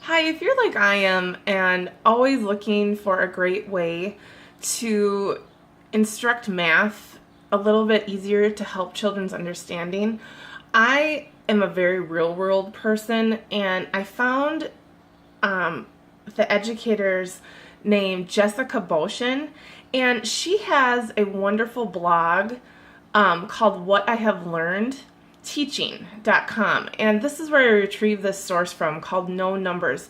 Hi, if you're like I am and always looking for a great way to instruct math a little bit easier to help children's understanding, I am a very real world person, and I found the educator's name Jessica Boshin, and she has a wonderful blog called What I Have Learned teaching.com, and this is where I retrieve this source from, called No Numbers.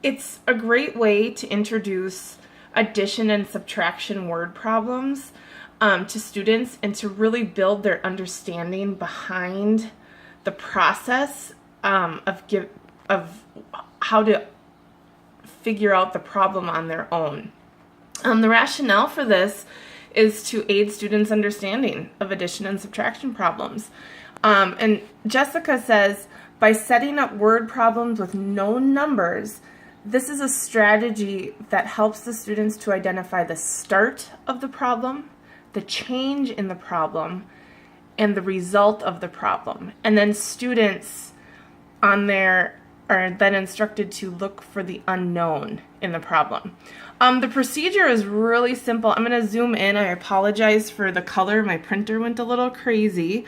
It's a great way to introduce addition and subtraction word problems to students and to really build their understanding behind the process of how to figure out the problem on their own. The rationale for this is to aid students' understanding of addition and subtraction problems. And Jessica says, by setting up word problems with known numbers, this is a strategy that helps the students to identify the start of the problem, the change in the problem, and the result of the problem. And then students are then instructed to look for the unknown in the problem. The procedure is really simple. I'm going to zoom in. I apologize for the color. My printer went a little crazy.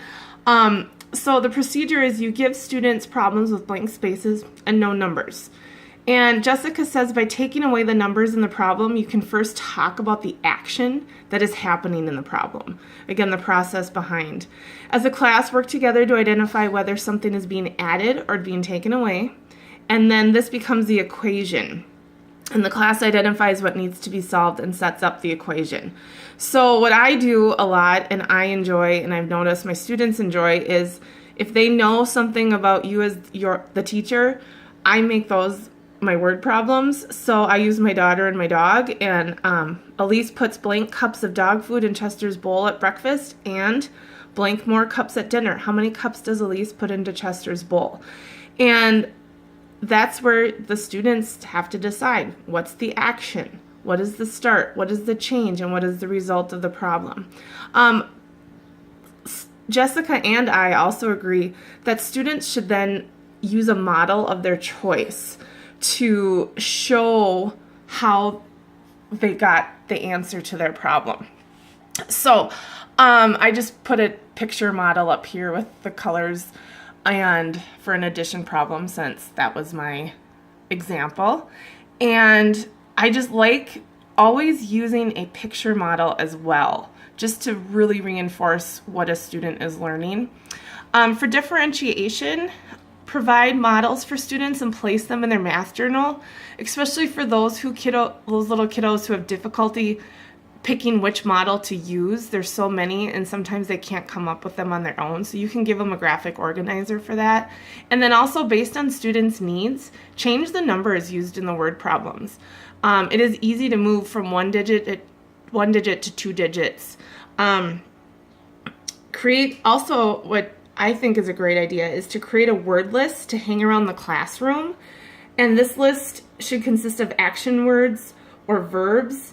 So the procedure is you give students problems with blank spaces and no numbers. And Jessica says by taking away the numbers in the problem, you can first talk about the action that is happening in the problem. Again, the process behind. As a class, work together to identify whether something is being added or being taken away. And then this becomes the equation. And the class identifies what needs to be solved and sets up the equation. So what I do a lot, and I enjoy, and I've noticed my students enjoy, is if they know something about you as the teacher, I make those my word problems. So I use my daughter and my dog, and Elise puts blank cups of dog food in Chester's bowl at breakfast and blank more cups at dinner. How many cups does Elise put into Chester's bowl? And that's where the students have to decide what's the action, what is the start, what is the change, and what is the result of the problem. Jessica and I also agree that students should then use a model of their choice to show how they got the answer to their problem. So I just put a picture model up here with the colors and for an addition problem, since that was my example. And I just like always using a picture model as well, just to really reinforce what a student is learning. For differentiation, provide models for students and place them in their math journal, especially for those little kiddos who have difficulty picking which model to use. There's so many, and sometimes they can't come up with them on their own, so you can give them a graphic organizer for that. And then also, based on students' needs, change the numbers used in the word problems. It is easy to move from one digit to 2 digits. Create also, what I think is a great idea, is to create a word list to hang around the classroom. And this list should consist of action words or verbs.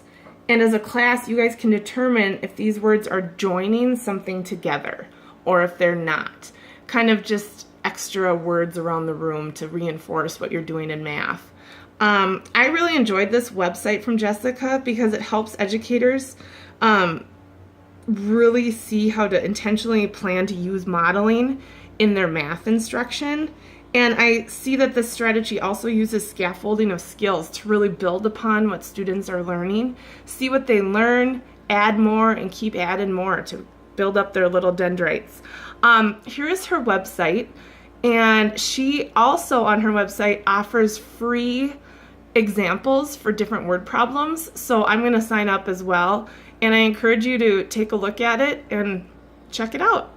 And as a class, you guys can determine if these words are joining something together or if they're not. Kind of just extra words around the room to reinforce what you're doing in math. I really enjoyed this website from Jessica because it helps educators really see how to intentionally plan to use modeling in their math instruction. And I see that this strategy also uses scaffolding of skills to really build upon what students are learning, see what they learn, add more, and keep adding more to build up their little dendrites. Here is her website, and she also on her website offers free examples for different word problems. So I'm going to sign up as well, and I encourage you to take a look at it and check it out.